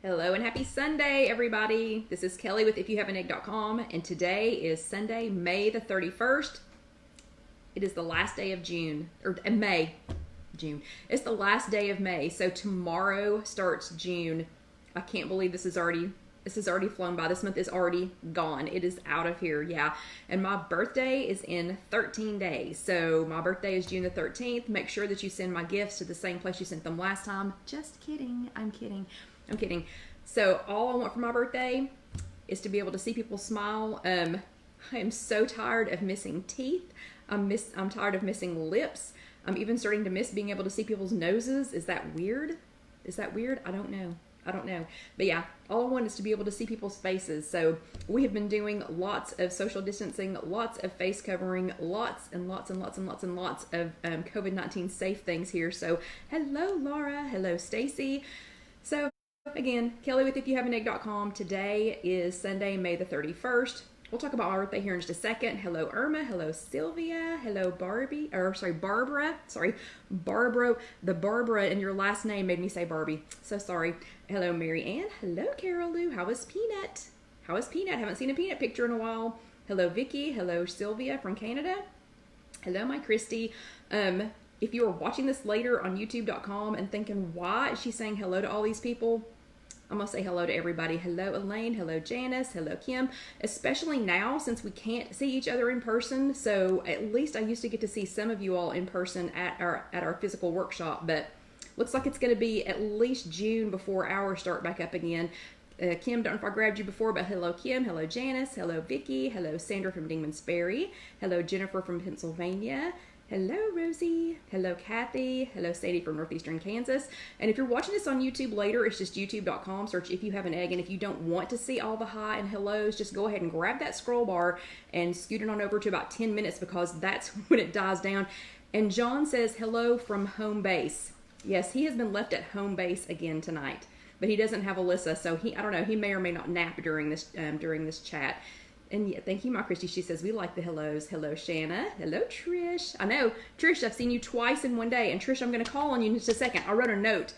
Hello and happy Sunday, everybody. This is Kelly with IfYouHaveAnEgg.com, and today is Sunday, May the 31st. It is the last day of June. It's the last day of May, so tomorrow starts June. I can't believe this is already flown by. This month is already gone. It is out of here, yeah. And my birthday is in 13 days. So my birthday is June the 13th. Make sure that you send my gifts to the same place you sent them last time. Just kidding. I'm kidding. So all I want for my birthday is to be able to see people smile. I am so tired of missing teeth. I'm tired of missing lips. I'm even starting to miss being able to see people's noses. Is that weird? I don't know. But yeah, all I want is to be able to see people's faces. So we have been doing lots of social distancing, lots of face covering, lots of COVID-19 safe things here. So hello, Laura. Hello, Stacy. So again, Kelly with IfYouHaveAnEgg.com. Today is Sunday, May the 31st. We'll talk about my birthday here in just a second. Hello, Irma. Hello, Sylvia. Hello, Barbara. Barbara. The Barbara in your last name made me say Barbie. So sorry. Hello, Mary Ann. Hello, Carol Lou. How is Peanut? Haven't seen a Peanut picture in a while. Hello, Vicky. Hello, Sylvia from Canada. Hello, my Christy. If you are watching this later on YouTube.com and thinking, why is she saying hello to all these people? I'm going to say hello to everybody. Hello, Elaine. Hello, Janice. Hello, Kim. Especially now since we can't see each other in person. So at least I used to get to see some of you all in person at our physical workshop. But looks like it's going to be at least June before ours start back up again. Kim, don't know if I grabbed you before, but hello, Kim. Hello, Janice. Hello, Vicky. Hello, Sandra from Dingman's Ferry. Hello, Jennifer from Pennsylvania. Hello, Rosie. Hello, Kathy. Hello, Sadie from Northeastern Kansas. And if you're watching this on YouTube later, it's just youtube.com. Search If You Have an Egg. And if you don't want to see all the hi and hellos, just go ahead and grab that scroll bar and scoot it on over to about 10 minutes because that's when it dies down. And John says hello from home base. Yes, he has been left at home base again tonight, but he doesn't have Alyssa, so I don't know, he may or may not nap during this chat. And yeah, thank you, my Christy. She says, we like the hellos. Hello, Shanna. Hello, Trish. I know, Trish, I've seen you twice in one day. And Trish, I'm going to call on you in just a second. I wrote a note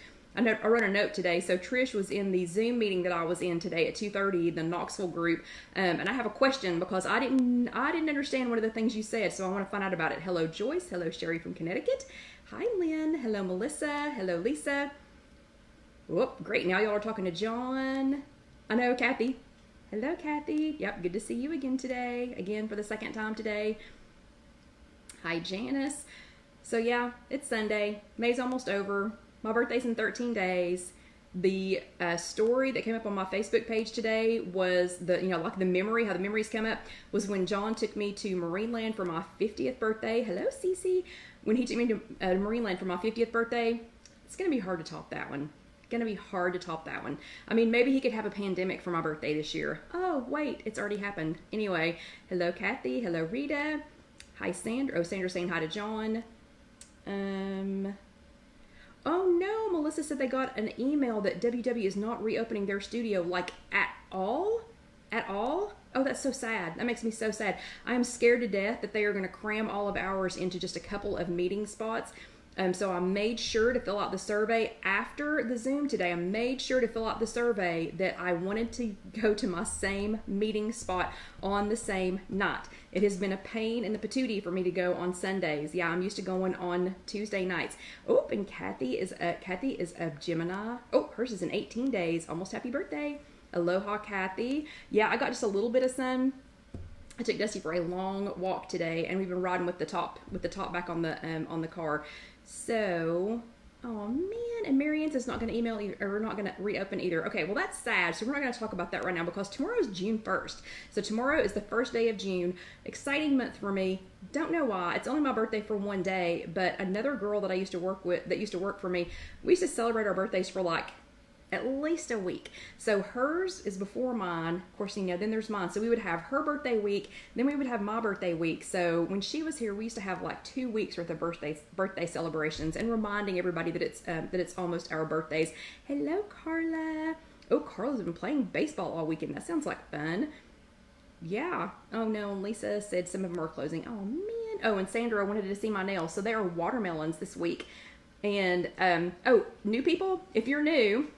today. So Trish was in the Zoom meeting that I was in today at 2:30, the Knoxville group. And I have a question because I didn't understand one of the things you said. So I want to find out about it. Hello, Joyce. Hello, Sherry from Connecticut. Hi, Lynn. Hello, Melissa. Hello, Lisa. Whoop, great. Now y'all are talking to John. I know, Kathy. Hello, Kathy. Yep, good to see you again today. Again for the second time today. Hi, Janice. So yeah, it's Sunday. May's almost over. My birthday's in 13 days. The story that came up on my Facebook page today was how the memories come up, was when John took me to Marineland for my 50th birthday. Hello, Cece. When he took me to Marineland for my 50th birthday, it's going to be hard to top that one. I mean, maybe he could have a pandemic for my birthday this year. Oh, wait, it's already happened. Anyway, hello, Kathy. Hello, Rita. Hi, Sandra. Oh, Sandra's saying hi to John. Oh, no, Melissa said they got an email that WW is not reopening their studio, like, at all? Oh, that's so sad. That makes me so sad. I am scared to death that they are going to cram all of ours into just a couple of meeting spots. So I made sure to fill out the survey after the Zoom today. I made sure to fill out the survey that I wanted to go to my same meeting spot on the same night. It has been a pain in the patootie for me to go on Sundays. Yeah, I'm used to going on Tuesday nights. Oh, and Kathy is a Gemini. Oh, hers is in 18 days. Almost happy birthday. Aloha, Kathy. Yeah, I got just a little bit of sun. I took Dusty for a long walk today, and we've been riding with the top back on the car. So, oh man, and Marianne says not going to email either, or not going to reopen either. Okay, well that's sad. So we're not going to talk about that right now because tomorrow is June 1st. So tomorrow is the first day of June. Exciting month for me. Don't know why. It's only my birthday for one day, but another girl that I used to work with, that used to work for me, we used to celebrate our birthdays for like at least a week. So hers is before mine. Of course, then there's mine. So we would have her birthday week, then we would have my birthday week. So when she was here, we used to have like 2 weeks worth of birthday celebrations and reminding everybody that it's almost our birthdays. Hello, Carla. Oh, Carla's been playing baseball all weekend. That sounds like fun. Yeah. Oh no, Lisa said some of them are closing. Oh man. Oh, and Sandra wanted to see my nails. So they are watermelons this week. And, oh, new people, if you're new,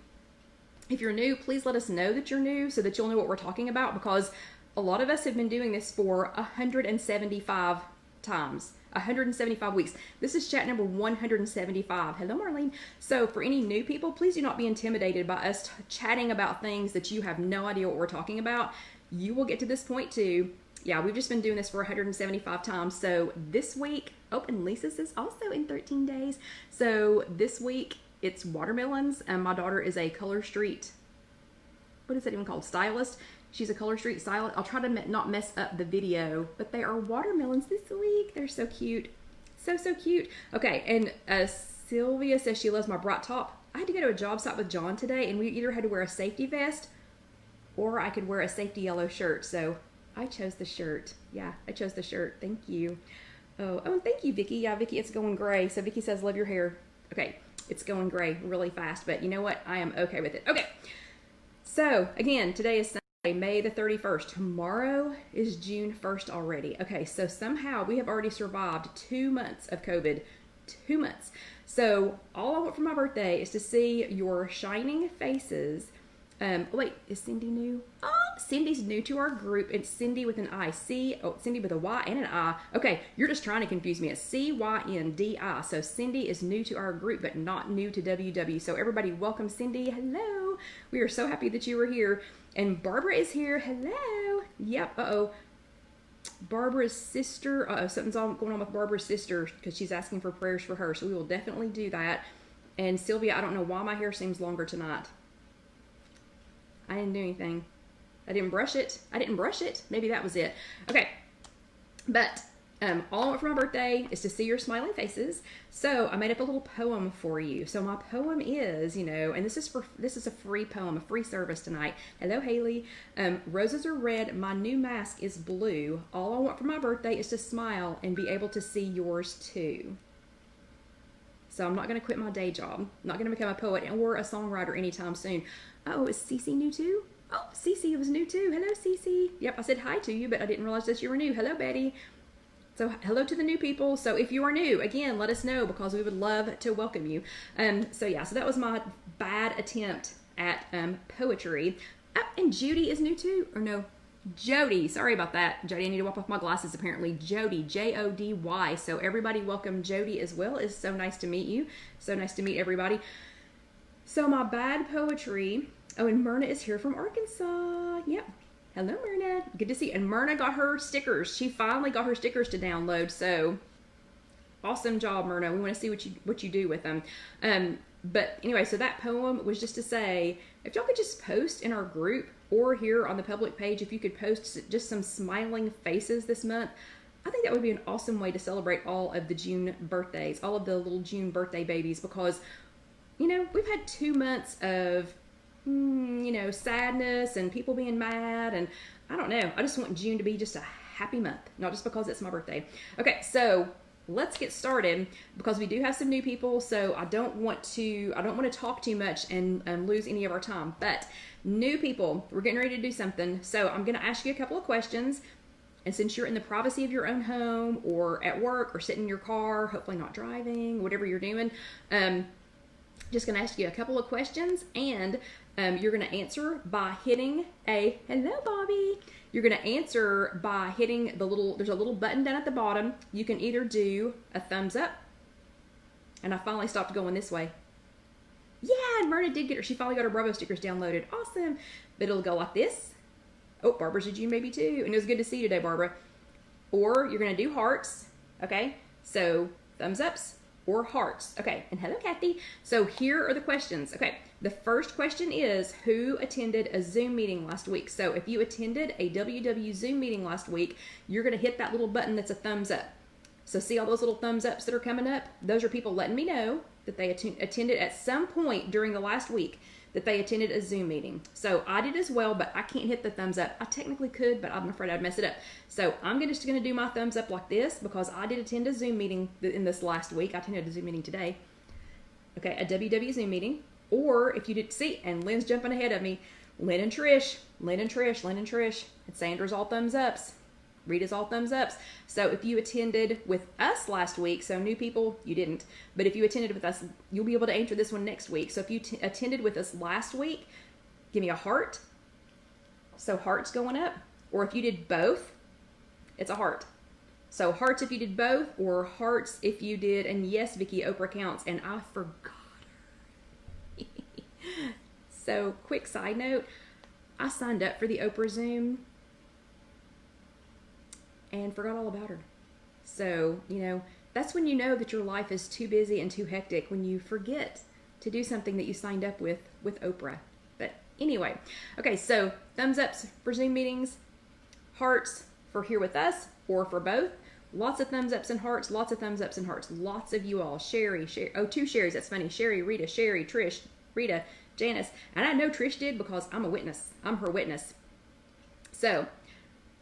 If you're new, please let us know that you're new so that you'll know what we're talking about, because a lot of us have been doing this for 175 times. 175 weeks. This is chat number 175. Hello, Marlene. So for any new people, please do not be intimidated by us chatting about things that you have no idea what we're talking about. You will get to this point too. Yeah, we've just been doing this for 175 times. So this week, oh, and Lisa's is also in 13 days. So this week, it's watermelons, and my daughter is a Color Street, what is that even called? Stylist. She's a Color Street stylist. I'll try to not mess up the video, but they are watermelons this week. They're so cute. So cute. Okay, and Sylvia says she loves my bright top. I had to go to a job site with John today, and we either had to wear a safety vest or I could wear a safety yellow shirt. So I chose the shirt. Yeah, I chose the shirt. Thank you. Oh, and thank you, Vicky. Yeah, Vicky, it's going gray. So Vicky says, love your hair. Okay, it's going gray really fast, but you know what? I am okay with it. Okay, so again, today is Sunday, May the 31st. Tomorrow is June 1st already. Okay, so somehow we have already survived 2 months of COVID. 2 months. So all I want for my birthday is to see your shining faces. Wait, is Cindy new? Oh, Cindy's new to our group. It's Cindy with an I. Cindy with a Y and an I. Okay, you're just trying to confuse me. It's C-Y-N-D-I. So Cindy is new to our group, but not new to WW. So everybody, welcome Cindy. Hello. We are so happy that you were here. And Barbara is here. Hello. Yep. Uh-oh. Barbara's sister. Uh-oh, something's going on with Barbara's sister because she's asking for prayers for her. So we will definitely do that. And Sylvia, I don't know why my hair seems longer tonight. I didn't do anything. I didn't brush it. Maybe that was it. Okay. But all I want for my birthday is to see your smiling faces. So I made up a little poem for you. So my poem is, and this is a free poem, a free service tonight. Hello, Haley. Roses are red. My new mask is blue. All I want for my birthday is to smile and be able to see yours too. So I'm not going to quit my day job. I'm not going to become a poet or a songwriter anytime soon. Oh, is Cece new too? Oh, Cece was new too. Hello, Cece. Yep, I said hi to you, but I didn't realize that you were new. Hello, Betty. So hello to the new people. So if you are new, again, let us know because we would love to welcome you. So that was my bad attempt at poetry. Oh, and Judy is new too. Or no, Jody. Sorry about that. Jody, I need to wipe off my glasses apparently. Jody, Jody. So everybody welcome Jody as well. It's so nice to meet you. So nice to meet everybody. So my bad poetry. Oh, and Myrna is here from Arkansas. Yep. Hello, Myrna. Good to see you. And Myrna got her stickers. She finally got her stickers to download. So awesome job, Myrna. We want to see what you do with them. But anyway, so that poem was just to say, if y'all could just post in our group or here on the public page, if you could post just some smiling faces this month, I think that would be an awesome way to celebrate all of the June birthdays, all of the little June birthday babies, because we've had 2 months of, sadness and people being mad. And I don't know. I just want June to be just a happy month, not just because it's my birthday. Okay, so let's get started because we do have some new people. So I don't want to talk too much and lose any of our time. But new people, we're getting ready to do something. So I'm going to ask you a couple of questions. And since you're in the privacy of your own home or at work or sitting in your car, hopefully not driving, whatever you're doing, just going to ask you a couple of questions, and you're going to answer by hitting hello, Bobby. You're going to answer by hitting there's a little button down at the bottom. You can either do a thumbs up, and I finally stopped going this way. Yeah, and Myrna did she finally got her Bravo stickers downloaded. Awesome. But it'll go like this. Oh, Barbara's a June baby too. And it was good to see you today, Barbara. Or you're going to do hearts. Okay, so thumbs ups or hearts. Okay, and hello, Kathy. So here are the questions. Okay, the first question is, who attended a Zoom meeting last week? So if you attended a WW Zoom meeting last week, you're going to hit that little button that's a thumbs up. So see all those little thumbs ups that are coming up? Those are people letting me know that they attended at some point during the last week, that they attended a Zoom meeting. So I did as well, but I can't hit the thumbs up. I technically could, but I'm afraid I'd mess it up. So I'm just going to do my thumbs up like this because I did attend a Zoom meeting in this last week. I attended a Zoom meeting today. Okay, a WW Zoom meeting. Or if you did see, and Lynn's jumping ahead of me, Lynn and Trish, and Sandra's all thumbs ups. Rita's all thumbs ups. So if you attended with us last week, so new people, you didn't, but if you attended with us, you'll be able to answer this one next week. So if you attended with us last week, give me a heart. So heart's going up. Or if you did both, it's a heart. So hearts if you did both, or hearts if you did, and yes, Vicky, Oprah counts, and I forgot her. So quick side note, I signed up for the Oprah Zoom and forgot all about her. So, that's when you know that your life is too busy and too hectic, when you forget to do something that you signed up with Oprah. But anyway, okay, so thumbs ups for Zoom meetings, hearts for here with us, or for both. Lots of thumbs ups and hearts, lots of thumbs ups and hearts. Lots of you all. Sherry, oh, 2 Sherrys, that's funny. Sherry, Rita, Sherry, Trish, Rita, Janice. And I know Trish did because I'm a witness. I'm her witness. So,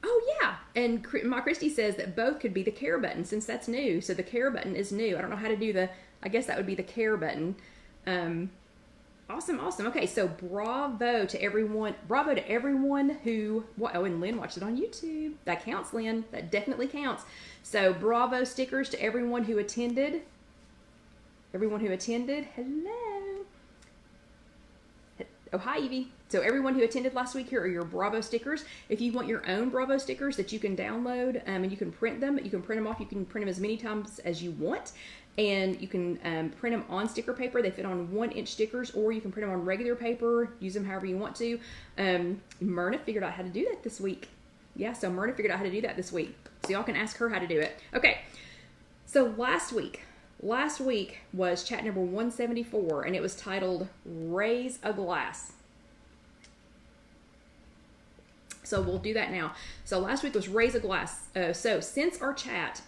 oh yeah. And my Christy says that both could be the care button since that's new. So the care button is new. I don't know how to do I guess that would be the care button. Awesome. Okay, so bravo to everyone. Bravo to everyone who, and Lynn watched it on YouTube. That counts, Lynn. That definitely counts. So bravo stickers to everyone who attended. Hello. Oh, hi, Evie. So everyone who attended last week, here are your Bravo stickers. If you want your own Bravo stickers that you can download and you can print them off. You can print them as many times as you want. And you can print them on sticker paper. They fit on 1-inch stickers, or you can print them on regular paper. Use them however you want to. Myrna figured out how to do that this week. Yeah, so Myrna figured out how to do that this week. So y'all can ask her how to do it. Okay, so last week was chat number 174, and it was titled Raise a Glass. So we'll do that now. So last week was Raise a Glass. So since our chat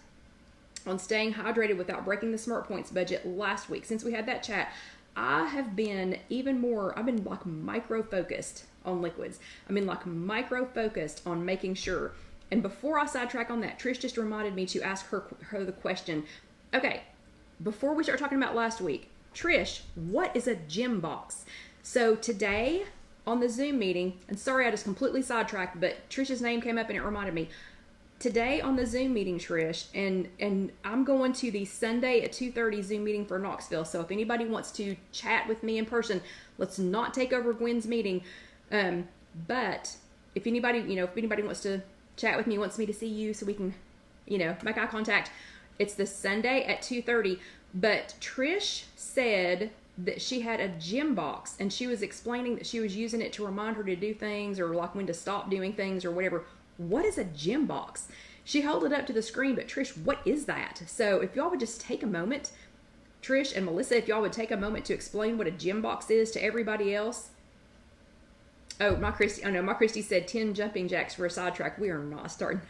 on staying hydrated without breaking the Smart Points budget last week, since we had that chat, I've been like micro-focused on liquids. Like micro-focused on making sure. And before I sidetrack on that, Trish just reminded me to ask her the question. Okay, before we start talking about last week, Trish, what is a gym box? So today on the Zoom meeting, and sorry I just completely sidetracked, but Trish's name came up and it reminded me. Today on the Zoom meeting, Trish, and I'm going to the Sunday at 2:30 Zoom meeting for Knoxville. So if anybody wants to chat with me in person, let's not take over Gwen's meeting. But if anybody wants to chat with me, wants me to see you so we can, make eye contact, it's the Sunday at 2:30. But Trish said that she had a gym box, and she was explaining that she was using it to remind her to do things, or like when to stop doing things or whatever. What is a gym box? She held it up to the screen, but Trish, what is that? So if y'all would just take a moment, Trish and Melissa, if y'all would take a moment to explain what a gym box is to everybody else. Oh, my Christy said 10 jumping jacks for a sidetrack. We are not starting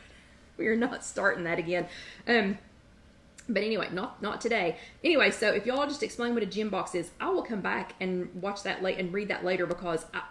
that again. But anyway, not today. Anyway, so if y'all just explain what a gym box is, I will come back and watch that and read that later, because I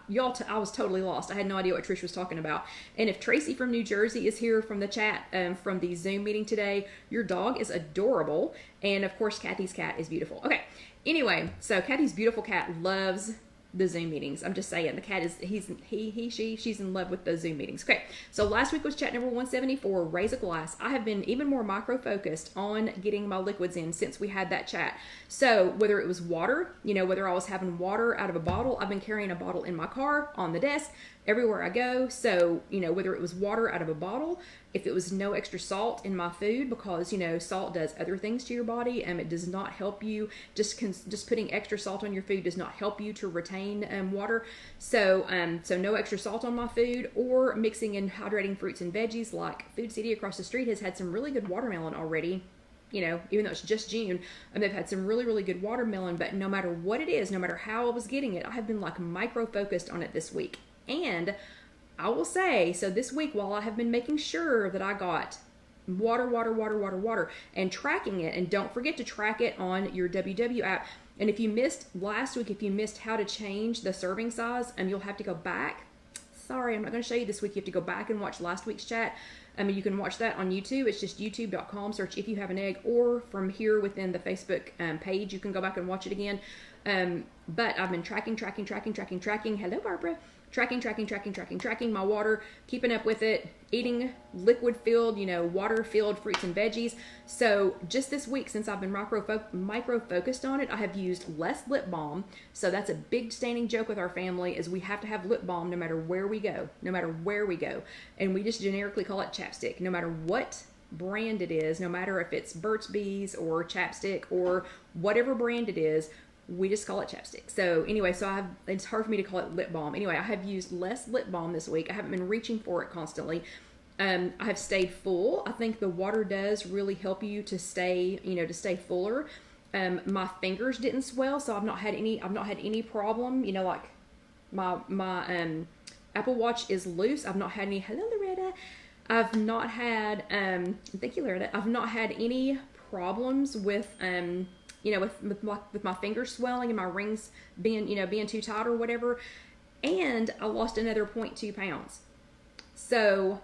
was totally lost. I had no idea what Trish was talking about. And if Tracy from New Jersey is here from the chat, from the Zoom meeting today, your dog is adorable. And of course, Kathy's cat is beautiful. Okay. Anyway, so Kathy's beautiful cat loves the Zoom meetings. I'm just saying, the cat is, she's in love with the Zoom meetings. Okay, so last week was chat number 174, Raise a Glass. I have been even more micro-focused on getting my liquids in since we had that chat. So whether it was water, whether I was having water out of a bottle, I've been carrying a bottle in my car, on the desk, everywhere I go. So, whether it was water out of a bottle, if it was no extra salt in my food, because, salt does other things to your body, and it does not help you. Just putting extra salt on your food does not help you to retain water. So no extra salt on my food, or mixing in hydrating fruits and veggies. Like Food City across the street has had some really good watermelon already. Even though it's just June, and they've had some really, really good watermelon. But no matter what it is, no matter how I was getting it, I have been like micro-focused on it this week. And I will say, so this week, while I have been making sure that I got water, and tracking it, and don't forget to track it on your WW app. And if you missed last week, if you missed how to change the serving size, you'll have to go back. Sorry, I'm not going to show you this week. You have to go back and watch last week's chat. You can watch that on YouTube. It's just youtube.com, search If You Have an Egg, or from here within the Facebook page, you can go back and watch it again. But I've been tracking. Hello, Barbara. tracking my water, keeping up with it, eating liquid filled, water filled fruits and veggies. So just this week, since I've been micro focused on it, I have used less lip balm. So that's a big standing joke with our family, is we have to have lip balm no matter where we go, and we just generically call it chapstick, no matter what brand it is, no matter if it's Burt's Bees or chapstick or whatever brand it is. We just call it chapstick. So anyway, it's hard for me to call it lip balm. Anyway, I have used less lip balm this week. I haven't been reaching for it constantly. I have stayed full. I think the water does really help you to stay fuller. My fingers didn't swell, so I've not had any problem. Like my Apple Watch is loose. I've not had any. Hello, Loretta. I've not had. Thank you, Loretta. I've not had any problems with with my fingers swelling and my rings being too tight or whatever. And I lost another 0.2 pounds. So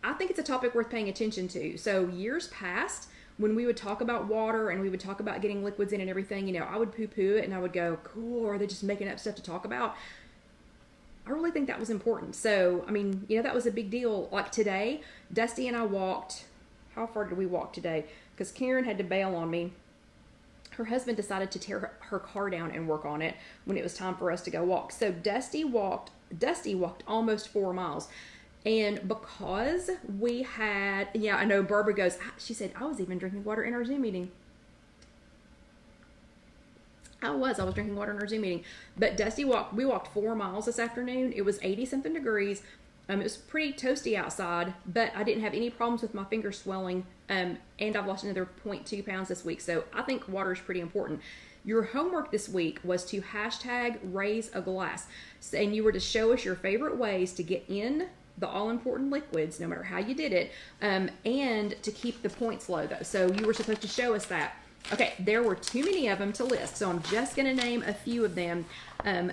I think it's a topic worth paying attention to. So years past, when we would talk about water and we would talk about getting liquids in and everything, I would poo-poo it and I would go, cool, are they just making up stuff to talk about? I really think that was important. So, that was a big deal. Like today, Dusty and I walked, how far did we walk today? Because Karen had to bail on me. Her husband decided to tear her car down and work on it when it was time for us to go walk. So Dusty walked almost 4 miles. And because we had, I know Barbara goes, she said, I was even drinking water in our Zoom meeting. I was drinking water in our Zoom meeting. But we walked 4 miles this afternoon. It was 80 something degrees. It was pretty toasty outside, but I didn't have any problems with my fingers swelling. And I've lost another 0.2 pounds this week. So I think water is pretty important. Your homework this week was to #raise-a-glass. And you were to show us your favorite ways to get in the all-important liquids, no matter how you did it, and to keep the points low, though. So you were supposed to show us that. Okay, there were too many of them to list, so I'm just going to name a few of them.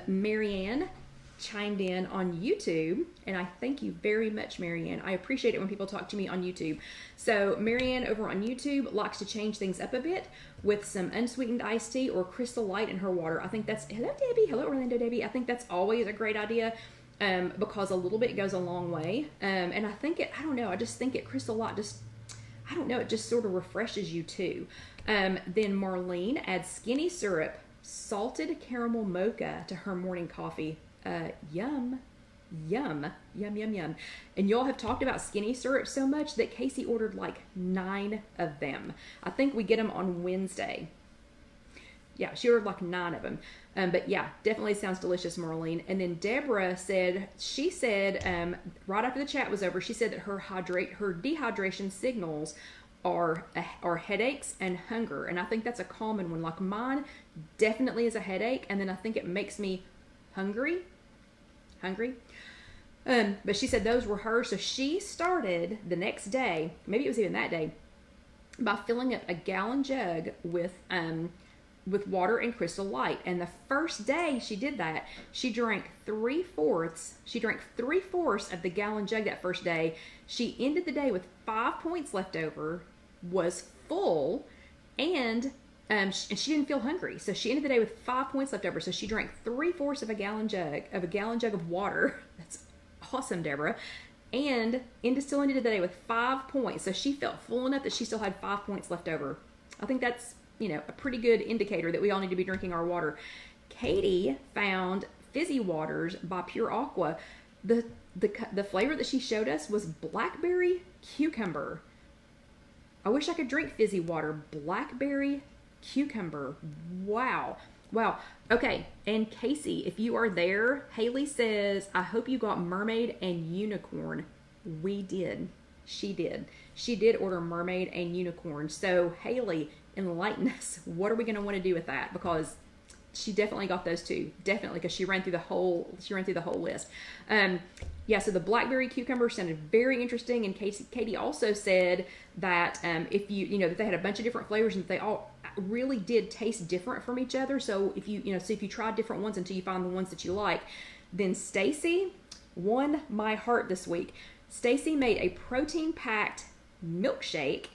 Marianne chimed in on YouTube, and I thank you very much, Marianne. I appreciate it when people talk to me on YouTube. So Marianne over on YouTube likes to change things up a bit with some unsweetened iced tea or Crystal Light in her water. I think that's, hello Debbie, hello Orlando Debbie. I think that's always a great idea because a little bit goes a long way. And I just think it Crystal Light it just sort of refreshes you too. Then Marlene adds skinny syrup, salted caramel mocha to her morning coffee. Yum. And y'all have talked about skinny syrup so much that Casey ordered like 9 of them. I think we get them on Wednesday. Yeah, she ordered like 9 of them. But yeah, definitely sounds delicious, Marlene. And then Deborah said, right after the chat was over, she said that her dehydration signals are headaches and hunger. And I think that's a common one. Like mine definitely is a headache. And then I think it makes me hungry. But she said those were hers. So she started the next day, maybe it was even that day, by filling up a gallon jug with water and Crystal Light. And the first day she did that, she drank 3/4 of the gallon jug that first day. She ended the day with 5 points left over, was full, and she didn't feel hungry. So she ended the day with 5 points left over. So she drank 3/4 of a gallon jug of water. That's awesome, Deborah. And still ended the day with 5 points. So she felt full enough that she still had 5 points left over. I think that's, a pretty good indicator that we all need to be drinking our water. Katie found Fizzy Waters by Pure Aqua. The flavor that she showed us was blackberry cucumber. I wish I could drink fizzy water. Blackberry cucumber. Wow. Okay. And Casey, if you are there, Haley says, I hope you got mermaid and unicorn. We did. She did. She did order mermaid and unicorn. So Haley, enlighten us. What are we going to want to do with that? Because she definitely got those two. Definitely, because she ran through the whole list. So the blackberry cucumber sounded very interesting. And Katie also said that if that they had a bunch of different flavors and that they all really did taste different from each other. So if you tried different ones until you find the ones that you like. Then Stacy won my heart this week. Stacy made a protein-packed milkshake,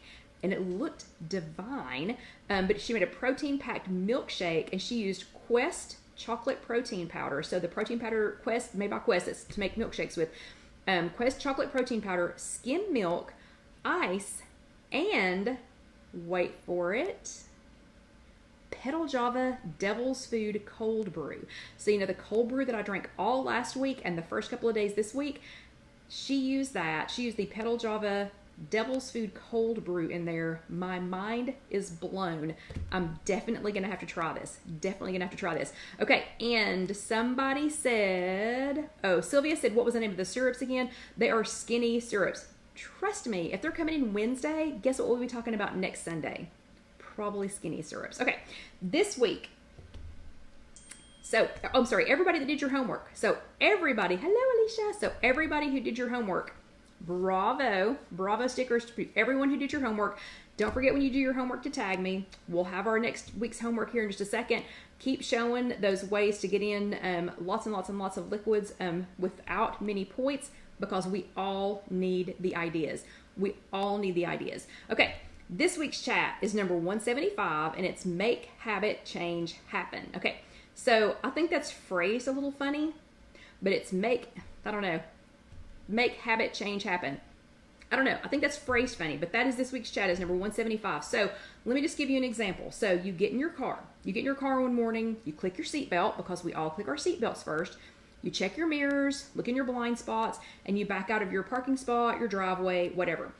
and it looked divine. But she made a protein-packed milkshake, and she used Quest chocolate protein powder. So the protein powder Quest, made by Quest, it's to make milkshakes with. Quest chocolate protein powder, skim milk, ice, and wait for it, Petal Java Devil's Food cold brew. So the cold brew that I drank all last week and the first couple of days this week, she used that. She used the Petal Java Devil's Food cold brew in there. My mind is blown. I'm definitely gonna have to try this. Okay, and somebody said, Sylvia said, what was the name of the syrups again? They are skinny syrups. Trust me, if they're coming in Wednesday, guess what we'll be talking about next Sunday? Probably skinny syrups. Okay, this week. So, I'm sorry, everybody that did your homework. So everybody, hello Alicia. So everybody who did your homework, bravo stickers to everyone who did your homework. Don't forget when you do your homework to tag me. We'll have our next week's homework here in just a second. Keep showing those ways to get in lots and lots of liquids without many points, because we all need the ideas. Okay, this week's chat is number 175, and it's Make Habit Change Happen. Okay, so I think that's phrased a little funny, but it's make habit change happen. I don't know. I think that's phrased funny, but that is this week's chat is number 175. So let me just give you an example. So you get in your car. One morning, you click your seatbelt, because we all click our seatbelts first. You check your mirrors, look in your blind spots, and you back out of your parking spot, your driveway, whatever.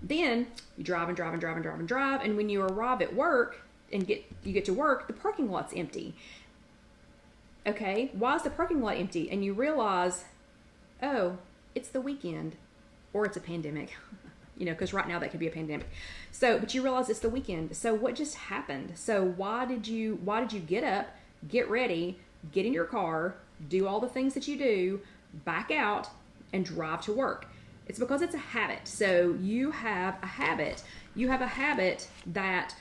Then you drive, and when you arrive at work and you get to work, the parking lot's empty. Okay, why is the parking lot empty? And you realize, oh, it's the weekend, or it's a pandemic, because right now that could be a pandemic. So, but you realize it's the weekend. So what just happened? So why did you get up, get ready, get in your car, do all the things that you do, back out, and drive to work? It's because it's a habit. So you have a habit. That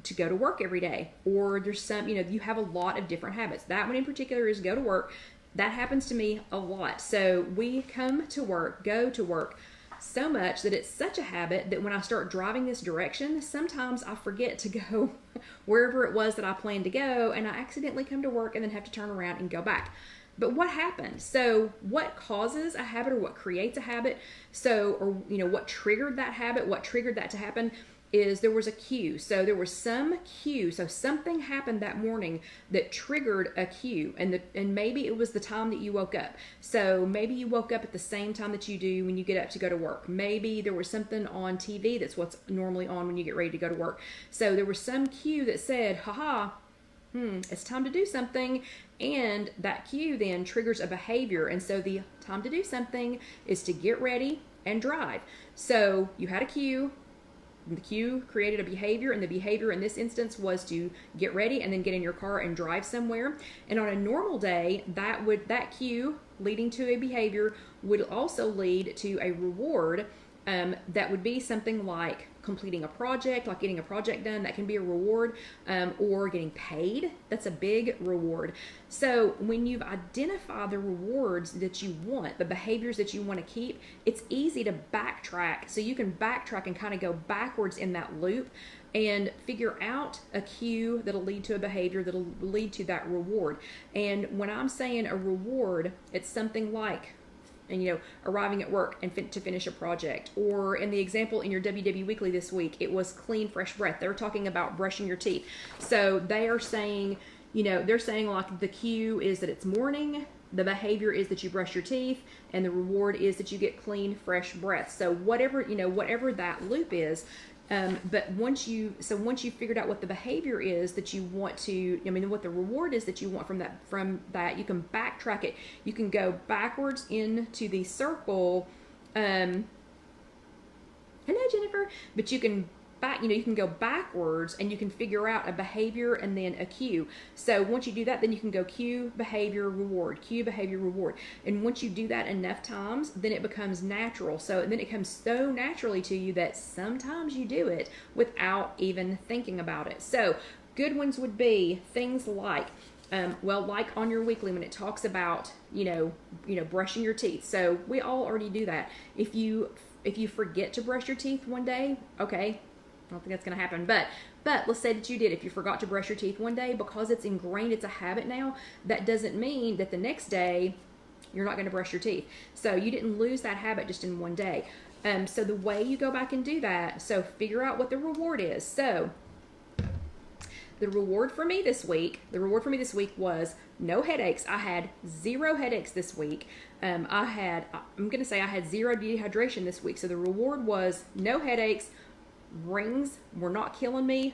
to go to work every day, or there's some, you have a lot of different habits. That one in particular is go to work. That happens to me a lot. So we go to work so much that it's such a habit that when I start driving this direction, sometimes I forget to go wherever it was that I planned to go, and I accidentally come to work and then have to turn around and go back. But what happened? So what causes a habit, or what creates a habit? So, or what triggered that habit? What triggered that to happen is there was a cue. So there was some cue. So something happened that morning that triggered a cue, and maybe it was the time that you woke up. So maybe you woke up at the same time that you do when you get up to go to work. Maybe there was something on TV that's what's normally on when you get ready to go to work. So there was some cue that said, it's time to do something. And that cue then triggers a behavior. And so the time to do something is to get ready and drive. So you had a cue. The cue created a behavior, and the behavior in this instance was to get ready and then get in your car and drive somewhere. And on a normal day, that cue leading to a behavior would also lead to a reward. That would be something like completing a project, like getting a project done. That can be a reward, or getting paid. That's a big reward. So when you've identified the rewards that you want, the behaviors that you want to keep, it's easy to backtrack. So you can backtrack and kind of go backwards in that loop and figure out a cue that'll lead to a behavior that'll lead to that reward. And when I'm saying a reward, it's something like, arriving at work and to finish a project. Or in the example in your WW Weekly this week, it was clean, fresh breath. They're talking about brushing your teeth. So they are saying, they're saying like the cue is that it's morning, the behavior is that you brush your teeth, and the reward is that you get clean, fresh breath. So whatever that loop is, but once you figured out what the behavior is that you want to, what the reward is that you want from that, you can backtrack it. You can go backwards into the circle. Hello, Jennifer. But you can you can go backwards, and you can figure out a behavior and then a cue. So once you do that, then you can go cue, behavior, reward, cue, behavior, reward. And once you do that enough times, then it becomes natural. So then it comes so naturally to you that sometimes you do it without even thinking about it. So good ones would be things like, like on your weekly when it talks about, brushing your teeth. So we all already do that. If you forget to brush your teeth one day, okay, I don't think that's going to happen. But let's say that you did. If you forgot to brush your teeth one day, because it's ingrained, it's a habit now, that doesn't mean that the next day you're not going to brush your teeth. So you didn't lose that habit just in one day. So the way you go back and do that, so figure out what the reward is. So the reward for me this week was no headaches. I had 0 headaches this week. I'm going to say I had 0 dehydration this week. So the reward was no headaches. Rings were not killing me.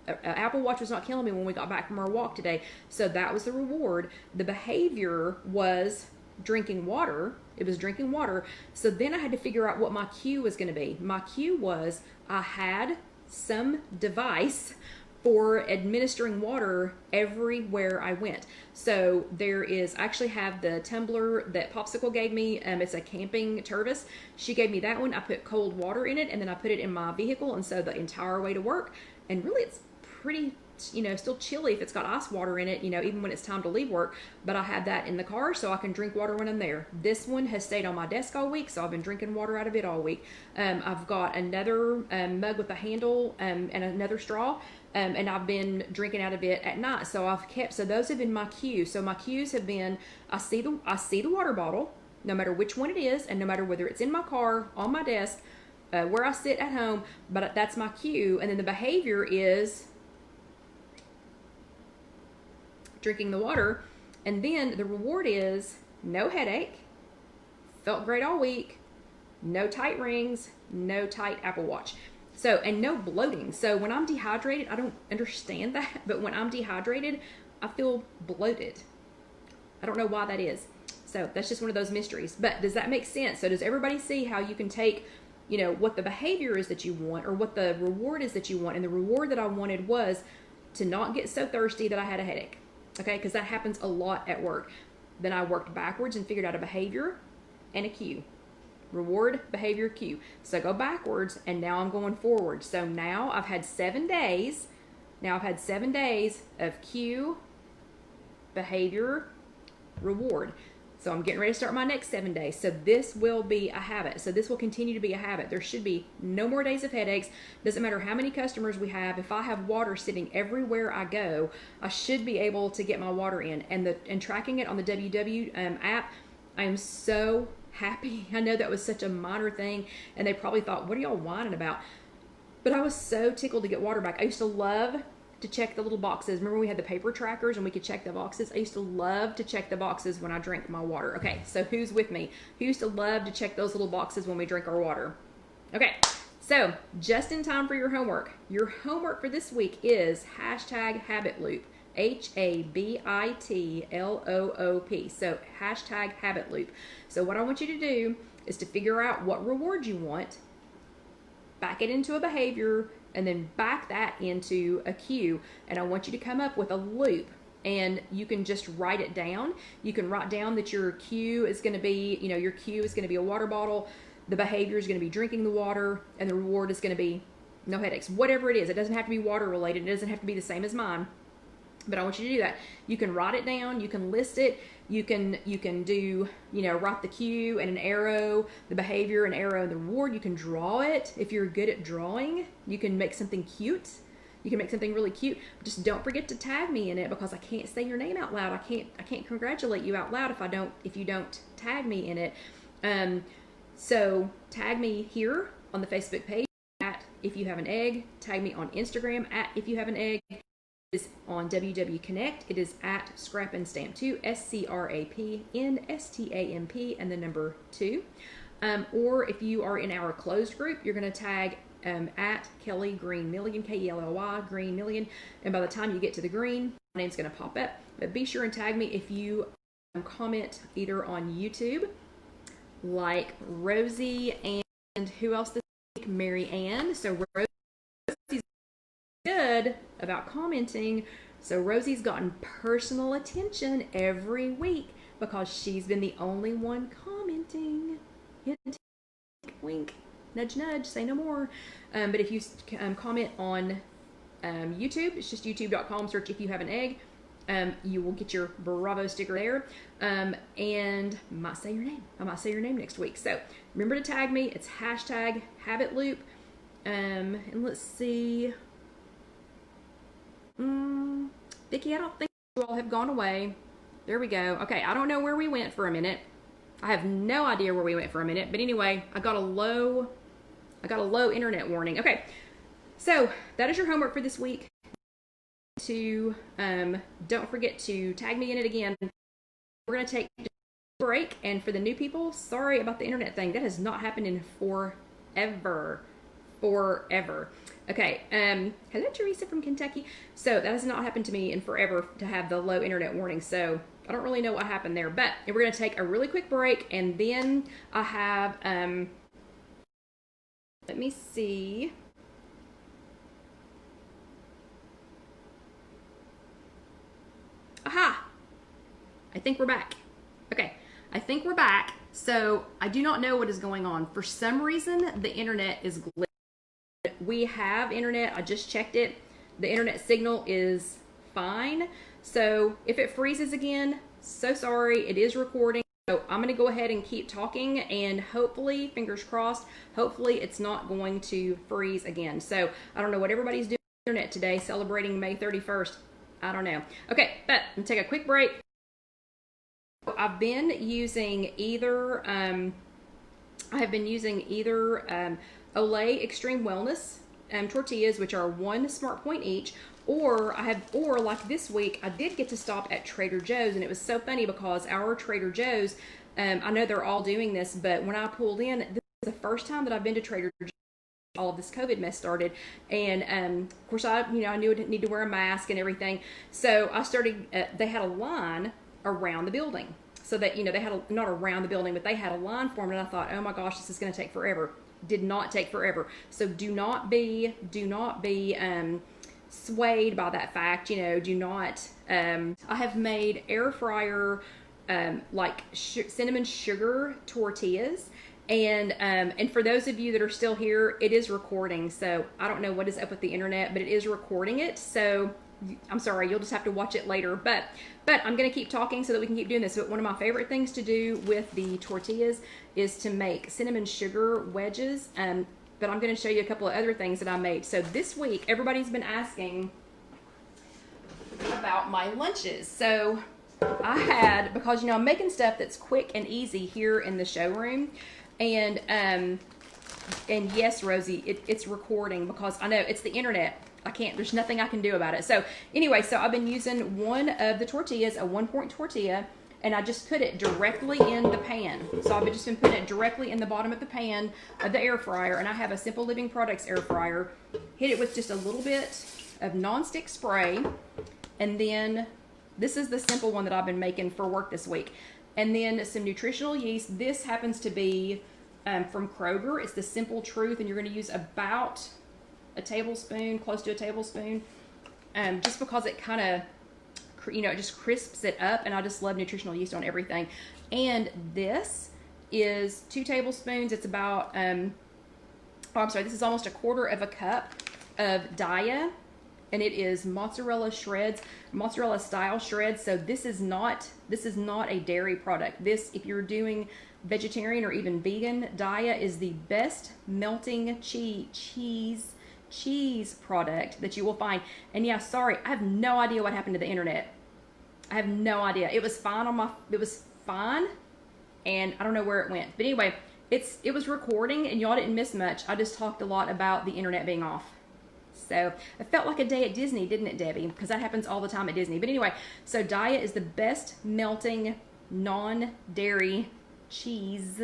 Apple Watch was not killing me when we got back from our walk today. So that was the reward. The behavior was drinking water. It was drinking water. So then I had to figure out what my cue was going to be. My cue was I had some device for administering water everywhere I went. So I actually have the tumbler that Popsicle gave me. It's a camping Tervis. She gave me that one. I put cold water in it, and then I put it in my vehicle, and so the entire way to work. And really, it's pretty, still chilly if it's got ice water in it, even when it's time to leave work. But I have that in the car so I can drink water when I'm there. This one has stayed on my desk all week, so I've been drinking water out of it all week. I've got another mug with a handle and another straw, and I've been drinking out of it at night. So those have been my cues. So my cues have been, I see the water bottle, no matter which one it is, and no matter whether it's in my car, on my desk, where I sit at home, but that's my cue. And then the behavior is drinking the water, and then the reward is no headache, felt great all week, no tight rings, no tight Apple Watch, and no bloating. So when I'm dehydrated, I don't understand that, but when I'm dehydrated, I feel bloated. I don't know why that is. So that's just one of those mysteries. But does that make sense? So does everybody see how you can take, what the behavior is that you want, or what the reward is that you want? And the reward that I wanted was to not get so thirsty that I had a headache. Okay, because that happens a lot at work. Then I worked backwards and figured out a behavior and a cue. Reward, behavior, cue. So go backwards, and now I'm going forward. So now I've had 7 days. Of cue, behavior, reward. So I'm getting ready to start my next 7 days. So this will be a habit. So this will continue to be a habit. There should be no more days of headaches. Doesn't matter how many customers we have. If I have water sitting everywhere I go, I should be able to get my water in. And tracking it on the WW app, I am so happy. I know that was such a minor thing, and they probably thought, what are y'all whining about? But I was so tickled to get water back. I used to love to check the little boxes. Remember we had the paper trackers and we could check the boxes? I used to love to check the boxes when I drank my water. Okay, so who's with me? Who used to love to check those little boxes when we drink our water? Okay, so just in time for your homework. Your homework for this week is #HabitLoop. HABITLOOP. So #HabitLoop. So what I want you to do is to figure out what reward you want, back it into a behavior, and then back that into a cue. And I want you to come up with a loop, and you can just write it down. You can write down that your cue is going to be, your cue is going to be a water bottle, the behavior is going to be drinking the water, and the reward is going to be no headaches. Whatever it is, it doesn't have to be water related. It doesn't have to be the same as mine. But I want you to do that. You can write it down. You can list it. You can do, write the cue and an arrow, the behavior, an arrow, and the reward. You can draw it. If you're good at drawing, you can make something cute. You can make something really cute. Just don't forget to tag me in it, because I can't say your name out loud. I can't congratulate you out loud if you don't tag me in it. So tag me here on the Facebook page at IfYouHaveAnEgg. Tag me on Instagram at IfYouHaveAnEgg. Is on WW Connect. It is at Scrap and Stamp 2, SCRAPNSTAMP, and the number 2. Or if you are in our closed group, you're going to tag at Kelly Green Million, KELLY Green Million, and by the time you get to the green, my name's going to pop up. But be sure and tag me if you comment either on YouTube, like Rosie, and who else this week? Mary Ann. So Rosie's good about commenting. So Rosie's gotten personal attention every week because she's been the only one commenting. Hint, wink, nudge, nudge, say no more. But if you comment on YouTube, it's just youtube.com, search If You Have an Egg. You will get your Bravo sticker there. And I might say your name. I might say your name next week. So remember to tag me. It's #HabitLoop. And let's see. Vicki, I don't think you all have gone away. There we go. Okay, I don't know where we went for a minute. I have no idea where we went for a minute. But anyway, I got a low internet warning. Okay, so that is your homework for this week. Don't forget to tag me in it again. We're going to take a break, and for the new people, sorry about the internet thing. That has not happened in forever. Okay, hello Teresa from Kentucky. So that has not happened to me in forever to have the low internet warning. So I don't really know what happened there, but we're going to take a really quick break, and then I have, let me see. Aha! I think we're back. Okay, I think we're back. So I do not know what is going on. For some reason, the internet is glitched. We have internet. I just checked it. The internet signal is fine. So if it freezes again, so sorry. It is recording. So I'm going to go ahead and keep talking, and hopefully, fingers crossed, hopefully it's not going to freeze again. So I don't know what everybody's doing on the internet today, celebrating May 31st. I don't know. Okay, but I'm going to take a quick break. I've been using either, Olay Extreme Wellness tortillas, which are 1 smart point each, or like this week, I did get to stop at Trader Joe's, and it was so funny because our Trader Joe's, I know they're all doing this, but when I pulled in, this is the first time that I've been to Trader Joe's. All of this COVID mess started, and of course I knew I didn't need to wear a mask and everything, so I started. They had a line around the building, so that they had not around the building, but they had a line formed, and I thought, oh my gosh, this is going to take forever. Did not take forever. So do not be swayed by that fact. Do not. I have made air fryer cinnamon sugar tortillas. And for those of you that are still here, it is recording. So I don't know what is up with the internet, but it is recording it. So I'm sorry, you'll just have to watch it later. But I'm going to keep talking so that we can keep doing this. But one of my favorite things to do with the tortillas is to make cinnamon sugar wedges. But I'm going to show you a couple of other things that I made. So this week, everybody's been asking about my lunches. So I had, because I'm making stuff that's quick and easy here in the showroom. And yes, Rosie, it's recording because I know it's the internet. There's nothing I can do about it. So anyway, so I've been using one of the tortillas, a 1-point tortilla, and I just put it directly in the pan. So I've just been putting it directly in the bottom of the pan of the air fryer, and I have a Simple Living Products air fryer. Hit it with just a little bit of nonstick spray, and then this is the simple one that I've been making for work this week. And then some nutritional yeast. This happens to be from Kroger. It's the Simple Truth, and you're going to use about a tablespoon, close to a tablespoon, just because it kind of, it just crisps it up, and I just love nutritional yeast on everything. And this is 2 tablespoons. It's about, this is almost a 1/4 cup of Daya, and it is mozzarella style shreds. So this is not a dairy product. This, if you're doing vegetarian or even vegan, Daya is the best melting cheese product that you will find. And yeah, sorry, I have no idea what happened to the internet. I have no idea. It was fine and I don't know where it went. But anyway, it was recording, and y'all didn't miss much. I just talked a lot about the internet being off. So it felt like a day at Disney, didn't it, Debbie? Because that happens all the time at Disney. But anyway, so Daya is the best melting non-dairy cheese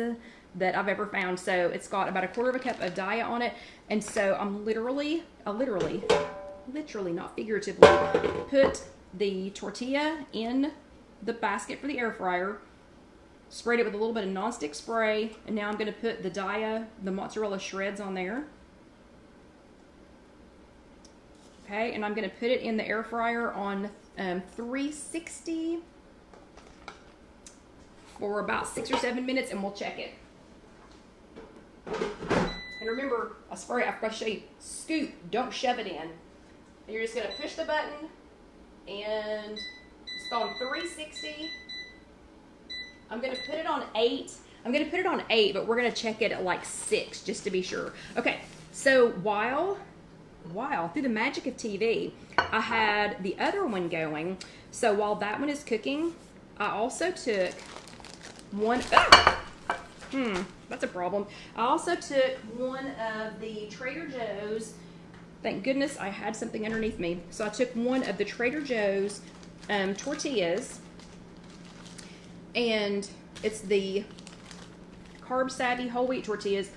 that I've ever found. So it's got about a 1/4 cup of Daya on it. And so I literally, not figuratively, put the tortilla in the basket for the air fryer, sprayed it with a little bit of nonstick spray, and now I'm going to put the Daya, the mozzarella shreds on there. Okay, and I'm going to put it in the air fryer on 360 for about 6 or 7 minutes, and we'll check it. And remember, I forgot to show you, scoop, don't shove it in. And you're just going to push the button, and it's on 360. I'm going to put it on 8. But we're going to check it at like 6 just to be sure. Okay, So while through the magic of TV, I had the other one going. So while that one is cooking, I also took one. That's a problem. I also took one of the Trader Joe's. Thank goodness I had something underneath me. So I took one of the Trader Joe's tortillas, and it's the Carb Savvy whole wheat tortillas.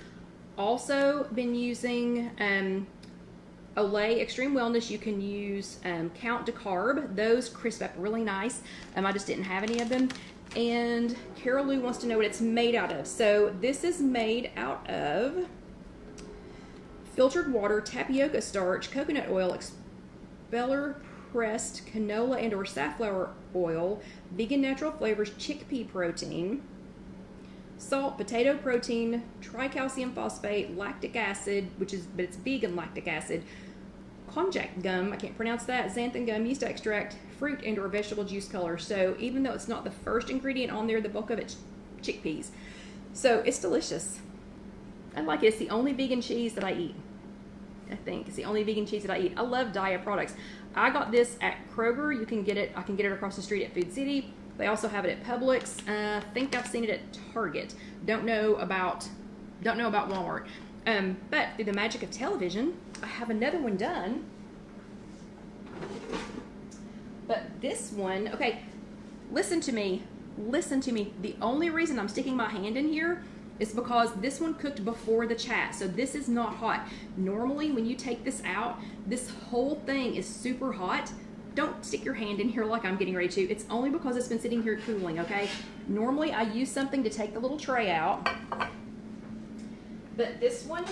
Also been using Olay Extreme Wellness. You can use Count to Carb. Those crisp up really nice. I just didn't have any of them. And Carol Lou wants to know what it's made out of. So this is made out of filtered water, tapioca starch, coconut oil, expeller pressed canola and or safflower oil, vegan natural flavors, chickpea protein, salt, potato protein, tricalcium phosphate, lactic acid, but it's vegan lactic acid, konjac gum, I can't pronounce that, xanthan gum, yeast extract, fruit and or vegetable juice color. So even though it's not the first ingredient on there, the bulk of it's chickpeas. So it's delicious. I like it. It's the only vegan cheese that I eat. I think it's the only vegan cheese that I eat. I love Daiya products. I got this at Kroger. You can get it. I can get it across the street at Food City. They also have it at Publix. I think I've seen it at Target. Don't know about Walmart. But through the magic of television, I have another one done. But this one, okay, listen to me. The only reason I'm sticking my hand in here is because this one cooked before the chat. So this is not hot. Normally when you take this out, this whole thing is super hot. Don't stick your hand in here like I'm getting ready to. It's only because it's been sitting here cooling, okay? Normally I use something to take the little tray out. But this one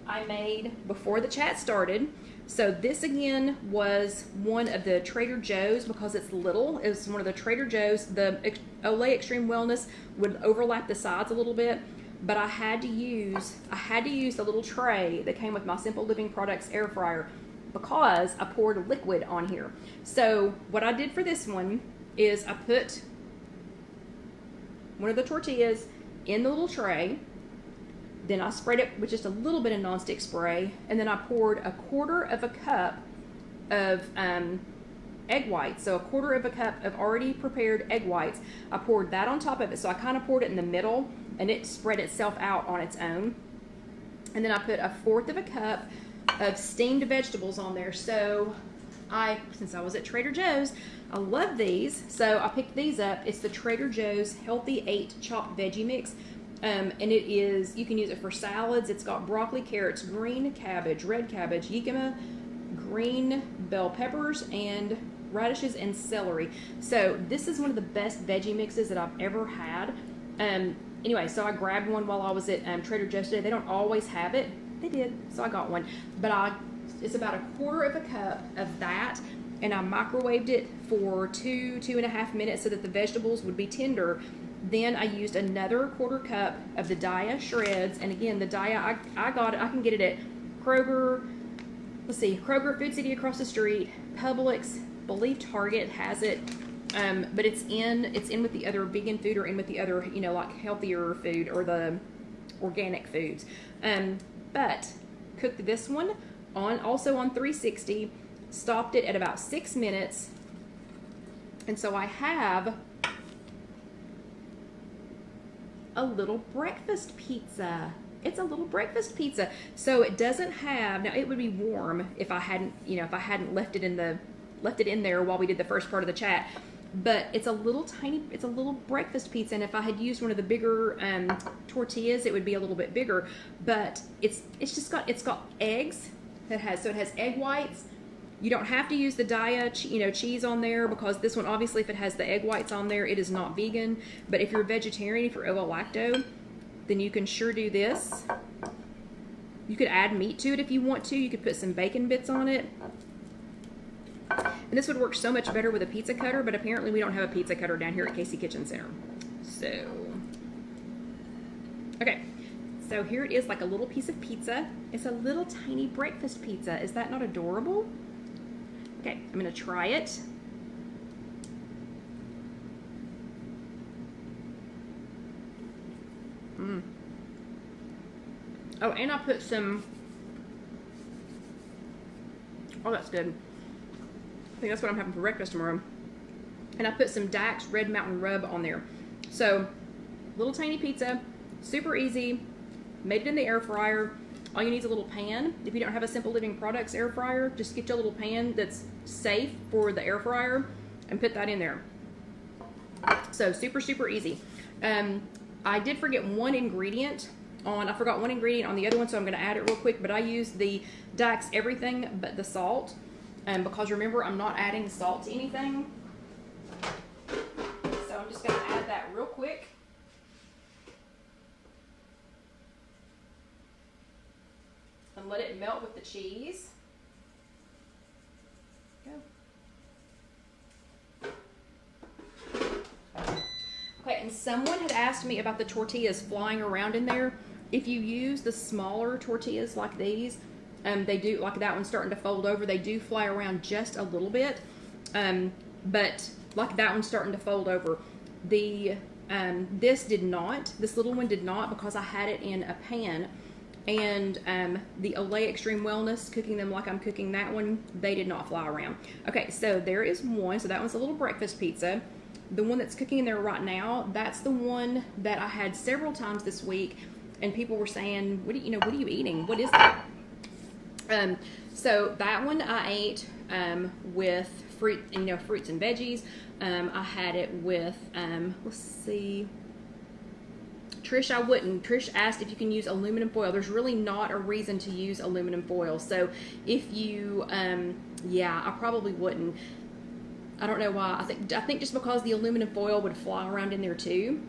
I made before the chat started. So this again was one of the Trader Joe's because it's little. It was one of the Trader Joe's. The Olay Extreme Wellness would overlap the sides a little bit, but I had to use the little tray that came with my Simple Living Products air fryer because I poured liquid on here. So what I did for this one is I put one of the tortillas in the little tray. Then I sprayed it with just a little bit of nonstick spray, and then I poured 1/4 of a cup of egg whites. So 1/4 of a cup of already prepared egg whites. I poured that on top of it. So I kind of poured it in the middle, and it spread itself out on its own. And then I put 1/4 of a cup of steamed vegetables on there. So since I was at Trader Joe's, I love these. So I picked these up. It's the Trader Joe's Healthy 8 Chopped Veggie Mix. And it is, you can use it for salads. It's got broccoli, carrots, green cabbage, red cabbage, jicama, green bell peppers, and radishes and celery. So this is one of the best veggie mixes that I've ever had. Anyway, so I grabbed one while I was at Trader Joe's today. They don't always have it. They did, so I got one. But it's about 1/4 of a cup of that, and I microwaved it for 2.5 minutes so that the vegetables would be tender. Then I used another 1/4 cup of the Daiya shreds. And again, the Daiya, I got it. I can get it at Kroger. Let's see, Kroger, Food City across the street, Publix, believe Target has it. But it's in with the other vegan food or in with the other, like healthier food or the organic foods. But cooked this one also on 360, stopped it at about 6 minutes. And so I have a little breakfast pizza. It's a little breakfast pizza. So it doesn't have, now it would be warm if I hadn't left it in there while we did the first part of the chat. But it's a little breakfast pizza, and if I had used one of the bigger tortillas, it would be a little bit bigger. But it's got eggs. It has egg whites. You don't have to use the Daiya, cheese on there, because this one, obviously, if it has the egg whites on there, it is not vegan. But if you're a vegetarian, if you're ovo-lacto, then you can sure do this. You could add meat to it if you want to. You could put some bacon bits on it. And this would work so much better with a pizza cutter, but apparently we don't have a pizza cutter down here at Casey Kitchen Center. So, okay. So here it is, like a little piece of pizza. It's a little tiny breakfast pizza. Is that not adorable? Okay, I'm gonna try it. Oh, and I put some, oh, that's good. I think that's what I'm having for breakfast tomorrow. And I put some Dax Red Mountain Rub on there. So, little tiny pizza, super easy, made it in the air fryer. All you need is a little pan. If you don't have a Simple Living Products air fryer, just get your little pan that's safe for the air fryer and put that in there. So super, super easy. I did forget one ingredient on, I forgot one ingredient on the other one, so I'm gonna add it real quick, but I used the Dax everything but the salt, because remember, I'm not adding salt to anything. So I'm just gonna add that real quick. And let it melt with the cheese. Go. Okay, and someone had asked me about the tortillas flying around in there. If you use the smaller tortillas like these, they do, like that one's starting to fold over, they do fly around just a little bit. But like that one's starting to fold over. This did not, this little one did not, because I had it in a pan. And the Olay Extreme Wellness, cooking them like I'm cooking that one, they did not fly around. Okay, so there is one. So that one's a little breakfast pizza. The one that's cooking in there right now, that's the one that I had several times this week, and people were saying, "What are you eating? What is that?" So that one I ate with fruit, fruits and veggies. I had it with let's see. Trish, I wouldn't. Trish asked if you can use aluminum foil. There's really not a reason to use aluminum foil. So if you, yeah, I probably wouldn't. I don't know why. I think just because the aluminum foil would fly around in there too.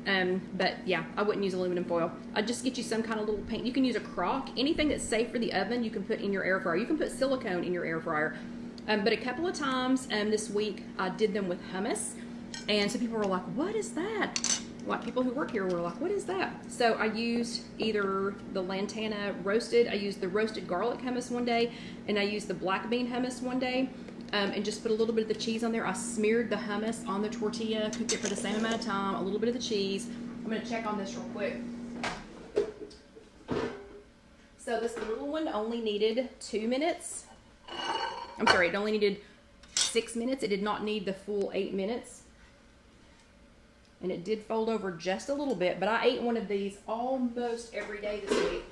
But yeah, I wouldn't use aluminum foil. I'd just get you some kind of little paint. You can use a crock. Anything that's safe for the oven, you can put in your air fryer. You can put silicone in your air fryer. But a couple of times this week, I did them with hummus. And so people were like, what is that? Like people who work here were like, what is that? So I used either the Lantana roasted, I used the roasted garlic hummus one day, and I used the black bean hummus one day, and just put a little bit of the cheese on there. I smeared the hummus on the tortilla, cooked it for the same amount of time, a little bit of the cheese. I'm gonna check on this real quick. So this little one only needed 2 minutes. I'm sorry, it only needed 6 minutes. It did not need the full 8 minutes. And it did fold over just a little bit, but I ate one of these almost every day this week.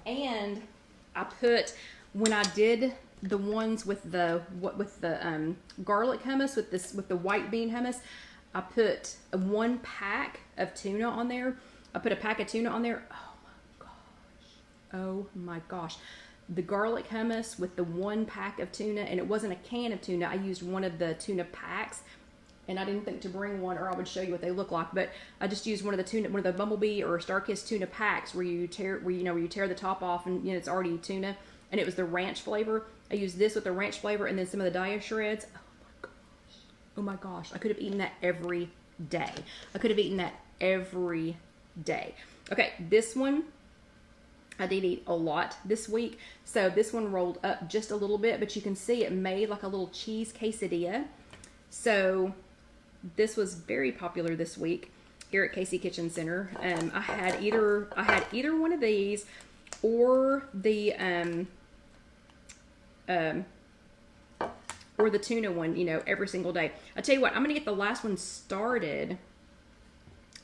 And I put, when I did the ones with the garlic hummus, with the white bean hummus, I put 1 pack of tuna on there. I put a pack of tuna on there. Oh my gosh. The garlic hummus with the 1 pack of tuna, and it wasn't a can of tuna. I used one of the tuna packs. And I didn't think to bring one, or I would show you what they look like. But I just used one of the Bumblebee or Starkist tuna packs where you tear the top off, and it's already tuna, and it was the ranch flavor. I used this with the ranch flavor, and then some of the Daiya shreds. Oh my gosh! I could have eaten that every day. Okay, this one I did eat a lot this week, so this one rolled up just a little bit, but you can see it made like a little cheese quesadilla. So this was very popular this week here at Casey Kitchen Center. I had either one of these or the tuna one, every single day. I tell you what, I'm gonna get the last one started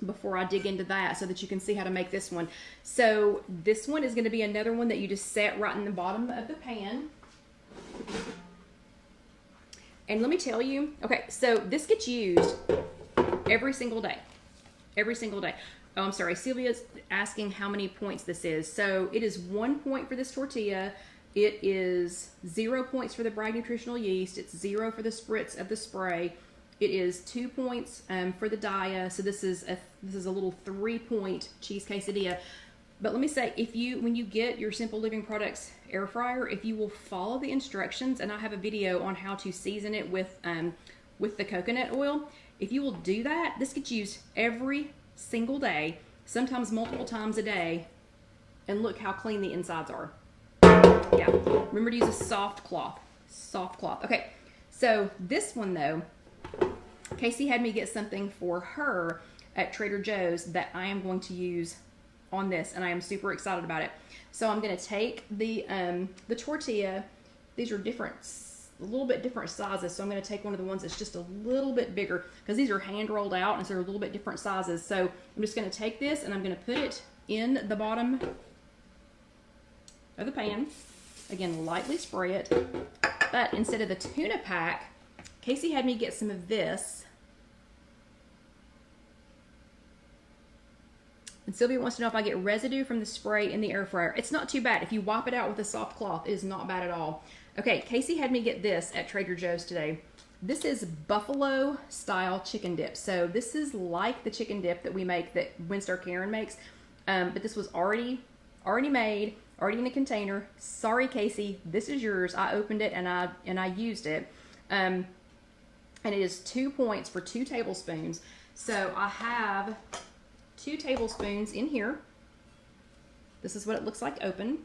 before I dig into that so that you can see how to make this one. So this one is gonna be another one that you just set right in the bottom of the pan. And let me tell you, okay, so this gets used every single day. Oh, I'm sorry, Sylvia's asking how many points this is. So it is 1 point for this tortilla. It is 0 points for the Bragg Nutritional Yeast. It's 0 for the spritz of the spray. It is 2 points for the Daiya. So this is a little 3-point cheese quesadilla. But let me say, when you get your Simple Living Products air fryer, if you will follow the instructions, and I have a video on how to season it with the coconut oil. If you will do that, this gets used every single day, sometimes multiple times a day, and look how clean the insides are. Yeah, remember to use a soft cloth. Okay, so this one though, Casey had me get something for her at Trader Joe's that I am going to use on this, and I am super excited about it. So I'm going to take the tortilla. These are a little bit different sizes. So I'm going to take one of the ones that's just a little bit bigger, because these are hand rolled out and so they're a little bit different sizes. So I'm just going to take this and I'm going to put it in the bottom of the pan. Again, lightly spray it. But instead of the tuna pack, Casey had me get some of this. And Sylvia wants to know if I get residue from the spray in the air fryer. It's not too bad. If you wipe it out with a soft cloth, it is not bad at all. Okay, Casey had me get this at Trader Joe's today. This is buffalo style chicken dip. So this is like the chicken dip that we make, that Winstar Karen makes. But this was already made, already in a container. Sorry, Casey, this is yours. I opened it and I used it. And it is 2 points for 2 tablespoons. So I have 2 tablespoons in here. This is what it looks like open.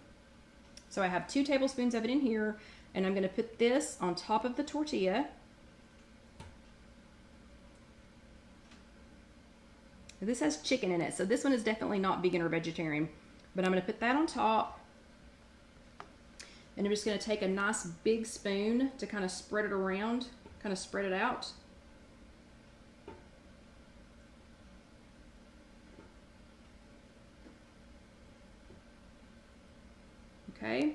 So I have 2 tablespoons of it in here, and I'm going to put this on top of the tortilla. This has chicken in it, so this one is definitely not vegan or vegetarian. But I'm going to put that on top. And I'm just going to take a nice big spoon to kind of spread it around, kind of spread it out. Okay,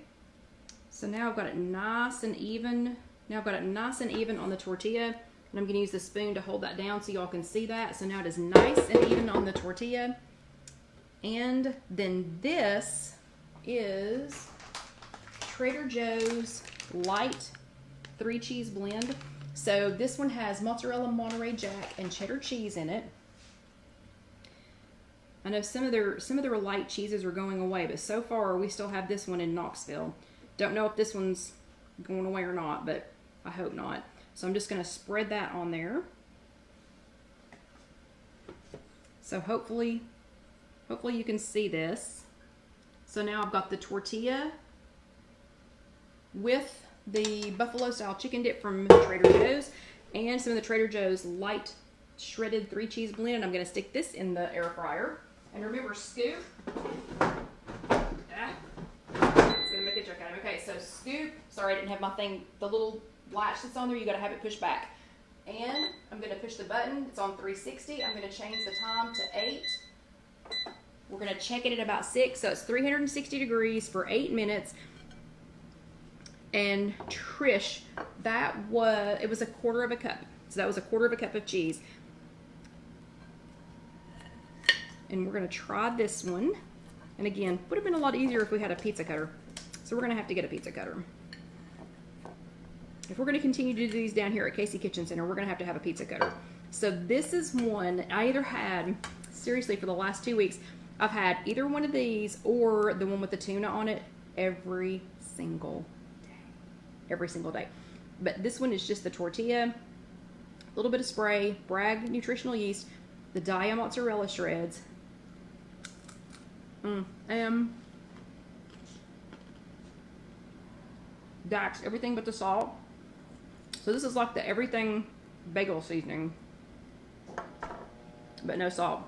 so now I've got it nice and even. Now I've got it nice and even on the tortilla, and I'm going to use the spoon to hold that down so y'all can see that. So now it is nice and even on the tortilla. And then this is Trader Joe's light 3-cheese blend. So this one has mozzarella, Monterey Jack, and cheddar cheese in it. I know some of their light cheeses are going away, but so far we still have this one in Knoxville. Don't know if this one's going away or not, but I hope not. So I'm just going to spread that on there. So hopefully you can see this. So now I've got the tortilla with the buffalo style chicken dip from Trader Joe's and some of the Trader Joe's light shredded 3-cheese blend. I'm going to stick this in the air fryer. And remember, scoop. It's going to make a joke out of it. Okay, so scoop. Sorry, I didn't have my thing. The little latch that's on there, you got to have it pushed back. And I'm going to push the button. It's on 360. I'm going to change the time to 8. We're going to check it at about 6. So it's 360 degrees for 8 minutes. And Trish, it was a 1/4 cup. So that was a 1/4 cup of cheese. And we're going to try this one. And again, would have been a lot easier if we had a pizza cutter. So we're going to have to get a pizza cutter. If we're going to continue to do these down here at Casey Kitchen Center, we're going to have a pizza cutter. So this is one I either had, seriously, for the last 2 weeks, I've had either one of these or the one with the tuna on it every single day. Every single day. But this one is just the tortilla, a little bit of spray, Bragg nutritional yeast, the Dia mozzarella shreds. That's everything but the salt. So this is like the everything bagel seasoning, but no salt.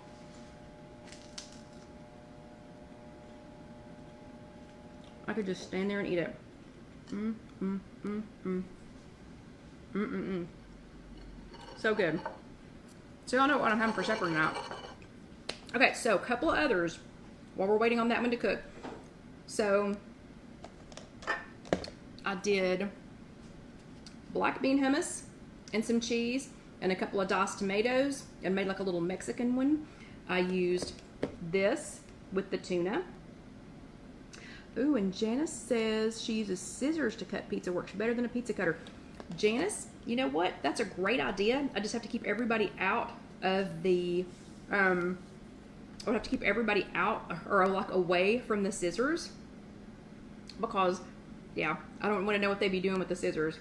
I could just stand there and eat it. So good. So y'all know what I'm having for supper now. Okay, so a couple of others while we're waiting on that one to cook. So I did black bean hummus and some cheese and a couple of diced tomatoes and made like a little Mexican one. I used this with the tuna. Ooh, and Janice says she uses scissors to cut pizza. Works better than a pizza cutter. Janice, you know what? That's a great idea. I just have to keep everybody out of the, I would have to keep everybody out or like away from the scissors because, yeah, I don't want to know what they'd be doing with the scissors.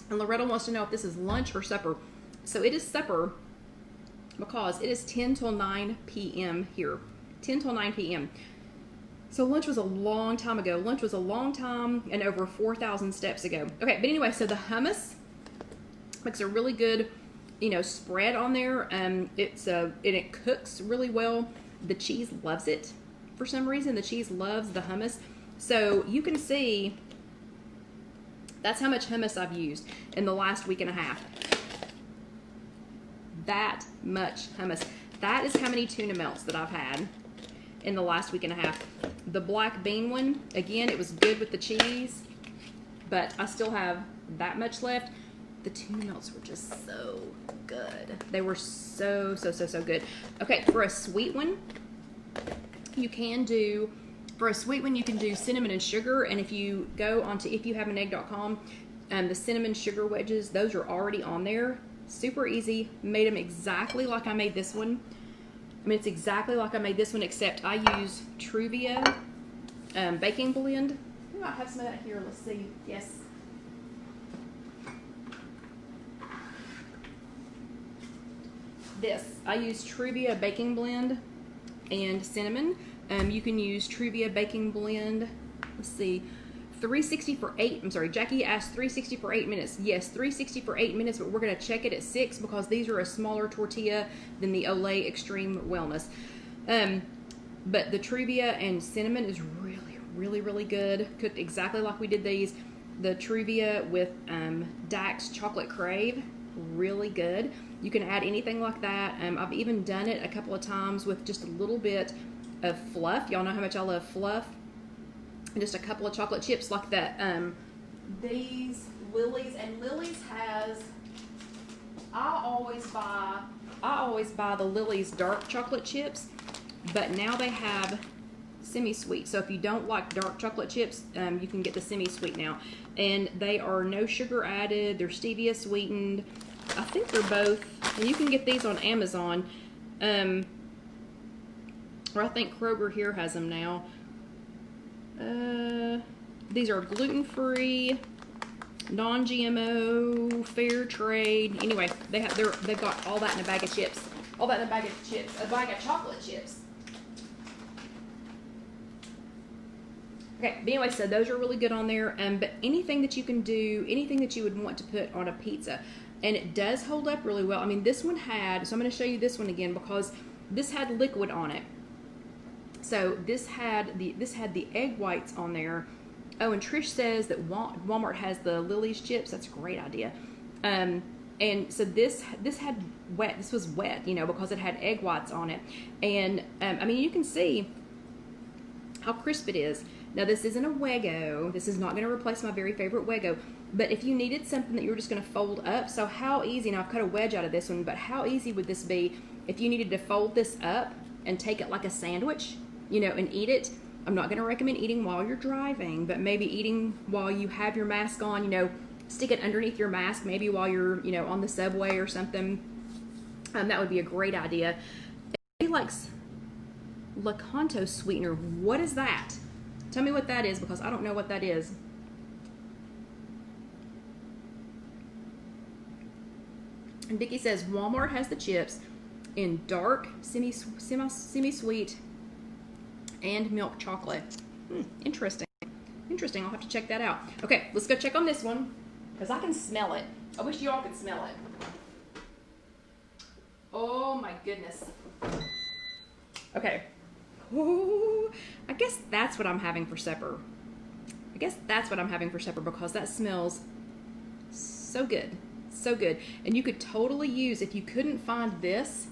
And Loretta wants to know if this is lunch or supper. So it is supper because it is 10 till 9 p.m. here. 10 till 9 p.m. So lunch was a long time ago. Lunch was a long time and over 4,000 steps ago. Okay, but anyway, so the hummus makes a really good spread on there. It cooks really well. The cheese loves it. For some reason, the cheese loves the hummus. So you can see that's how much hummus I've used in the last week and a half. That much hummus. That is how many tuna melts that I've had in the last week and a half. The black bean one, again, it was good with the cheese, but I still have that much left. The tuna melts were just so good. They were so good. Okay, for a sweet one, you can do cinnamon and sugar. And if you go onto IfYouHaveAnEgg.com, the cinnamon sugar wedges, those are already on there. Super easy. Made them exactly like I made this one. I mean, it's exactly like I made this one, except I use Truvia baking blend. I might have some of that here. Let's see. Yes. I use Truvia baking blend and cinnamon. You can use Truvia baking blend. Let's see. 360 for 8. I'm sorry, Jackie asked 360 for 8 minutes. Yes, 360 for 8 minutes, but we're going to check it at 6 because these are a smaller tortilla than the Olay Extreme Wellness. But the Truvia and cinnamon is really good. Cooked exactly like we did these. The Truvia with Dax Chocolate Crave, really good. You can add anything like that. I've even done it a couple of times with just a little bit of fluff. Y'all know how much I love fluff. And just a couple of chocolate chips like that. These Lily's, and Lily's has, I always buy the Lily's dark chocolate chips, but now they have semi-sweet. So if you don't like dark chocolate chips, you can get the semi-sweet now. And they are no sugar added. They're stevia sweetened. I think they're both, and you can get these on Amazon. Or I think Kroger here has them now. These are gluten-free, non-GMO, fair trade. Anyway, they've got all that in a bag of chips. All that in a bag of chips. A bag of chocolate chips. Okay, but anyway, so those are really good on there. But anything that you can do, anything that you would want to put on a pizza, and it does hold up really well. I mean, this one had, so I'm going to show you this one again because this had liquid on it. So this had the egg whites on there. Oh, and Trish says that Walmart has the Lily's chips. That's a great idea. And so this was wet, because it had egg whites on it. And I mean, you can see how crisp it is. Now, this isn't a Weggo. This is not going to replace my very favorite Weggo. But if you needed something that you were just going to fold up, so how easy, now I've cut a wedge out of this one, but how easy would this be if you needed to fold this up and take it like a sandwich, and eat it? I'm not going to recommend eating while you're driving, but maybe eating while you have your mask on, stick it underneath your mask, maybe while you're, on the subway or something. That would be a great idea. He likes Lakanto sweetener. What is that? Tell me what that is, because I don't know what that is. And Vicky says Walmart has the chips in dark, semi-sweet, and milk chocolate. Interesting. Interesting. I'll have to check that out. Okay, let's go check on this one, because I can smell it. I wish you all could smell it. Oh my goodness. Okay. Ooh, I guess that's what I'm having for supper. Because that smells so good. So good. And you could totally use, if you couldn't find this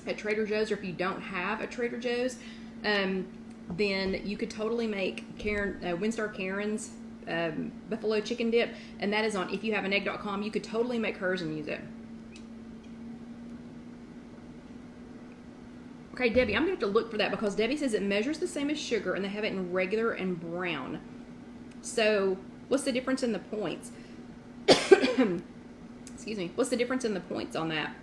at Trader Joe's, or if you don't have a Trader Joe's, then you could totally make Winstar Karen's buffalo chicken dip, and that is on IfYouHaveAnEgg.com. You could totally make hers and use it. Okay, Debbie, I'm going to have to look for that, because Debbie says it measures the same as sugar, and they have it in regular and brown. So, what's the difference in the points? Excuse me. What's the difference in the points on that?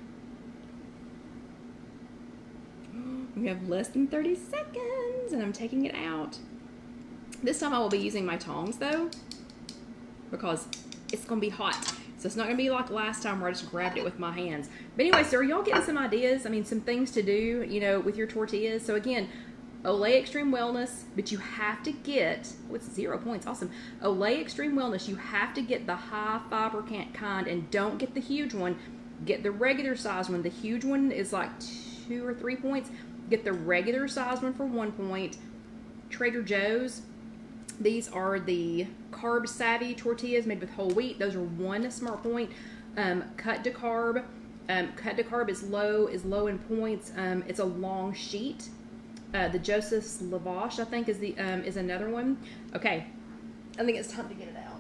We have less than 30 seconds, and I'm taking it out. This time I will be using my tongs, though, because it's going to be hot. So it's not going to be like last time where I just grabbed it with my hands. But anyway, so are y'all getting some ideas? I mean, some things to do, with your tortillas. So again, Olay Extreme Wellness, but you have to get, it's 0 points, awesome. Olay Extreme Wellness, you have to get the high fiber kind, and don't get the huge one. Get the regular size one. The huge one is like 2 or 3 points. Get the regular size one for 1 point. Trader Joe's, these are the Carb Savvy tortillas made with whole wheat. Those are 1 smart point. Cut to Carb. Cut to Carb is low in points. It's a long sheet. The Joseph's Lavash, I think, is another one. Okay, I think it's time to get it out.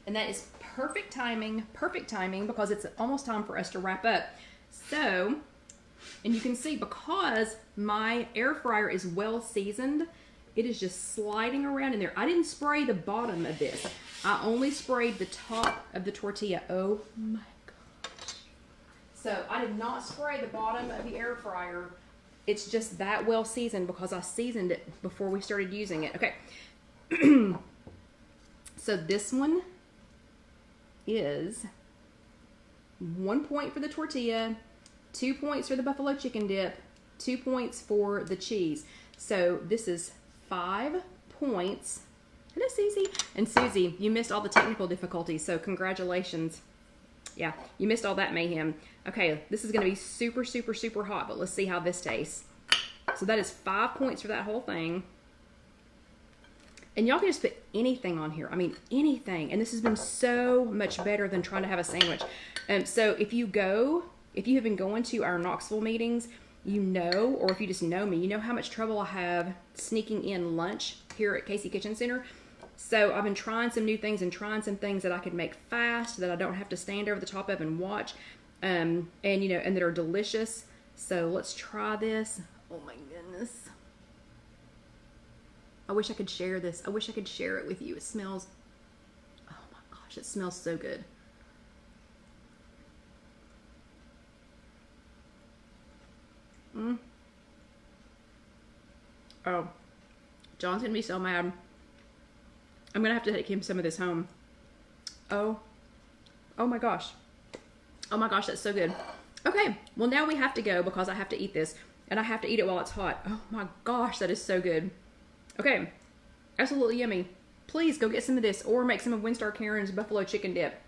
And that is perfect timing because it's almost time for us to wrap up. So, and you can see because my air fryer is well seasoned, it is just sliding around in there. I didn't spray the bottom of this. I only sprayed the top of the tortilla. Oh my gosh. So I did not spray the bottom of the air fryer. It's just that well seasoned because I seasoned it before we started using it. Okay. So this one is 1 point for the tortilla, 2 points for the buffalo chicken dip, 2 points for the cheese. So this is 5 points. Hello, Susie. And Susie, you missed all the technical difficulties, so congratulations. Yeah, you missed all that mayhem. Okay, this is going to be super, super, super hot, but let's see how this tastes. So that is 5 points for that whole thing. And y'all can just put anything on here. I mean, anything. And this has been so much better than trying to have a sandwich. So if you have been going to our Knoxville meetings, you know, or if you just know me, you know how much trouble I have sneaking in lunch here at Casey Kitchen Center. So I've been trying some new things and trying some things that I could make fast, that I don't have to stand over the top of and watch, and you know, and that are delicious. So let's try this. Oh my goodness. I wish I could share this. I wish I could share it with you. It smells, oh my gosh, it smells so good. Oh, John's gonna be so mad. I'm gonna have to take him some of this home. Oh my gosh. Oh my gosh, that's so good. Okay, well now we have to go because I have to eat this, and I have to eat it while it's hot. Oh my gosh, that is so good. Okay, absolutely yummy. Please go get some of this or make some of Winstar Karen's buffalo chicken dip.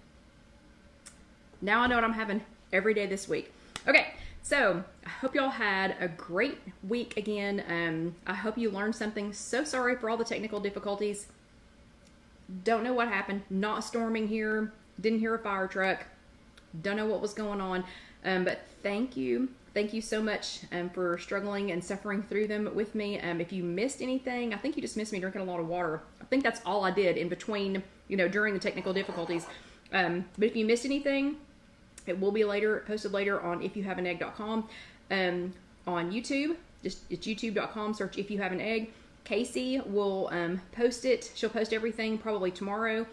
Now I know what I'm having every day this week. Okay, so I hope y'all had a great week again. I hope you learned something. So sorry for all the technical difficulties. Don't know what happened. Not storming here. Didn't hear a fire truck. Don't know what was going on. But thank you. Thank you so much for struggling and suffering through them with me. If you missed anything, I think you just missed me drinking a lot of water. I think that's all I did in between, you know, during the technical difficulties. But if you missed anything, it will be posted later on IfYouHaveAnEgg.com. On YouTube, it's youtube.com, search If You Have an Egg. Casey will post it. She'll post everything probably tomorrow.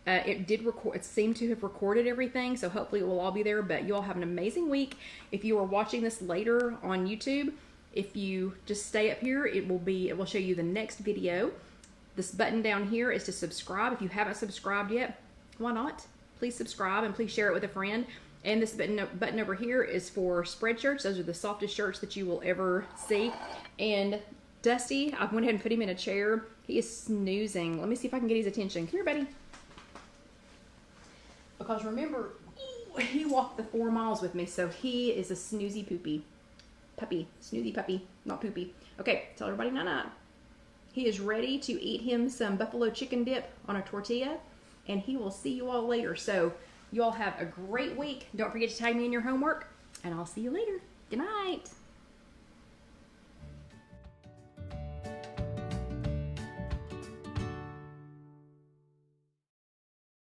It seemed to have recorded everything, so hopefully it will all be there. But you all have an amazing week. If you are watching this later on YouTube, if you just stay up here, it will show you the next video. This button down here is to subscribe. If you haven't subscribed yet, why not? Please subscribe and please share it with a friend. And this button over here is for spread shirts. Those are the softest shirts that you will ever see. And Dusty, I went ahead and put him in a chair. He is snoozing. Let me see if I can get his attention. Come here, buddy. Because remember, he walked the 4 miles with me, so he is a snoozy puppy. Snoozy puppy, not poopy. Okay, tell everybody night-night. He is ready to eat him some buffalo chicken dip on a tortilla, and he will see you all later. So you all have a great week. Don't forget to tag me in your homework, and I'll see you later. Good night.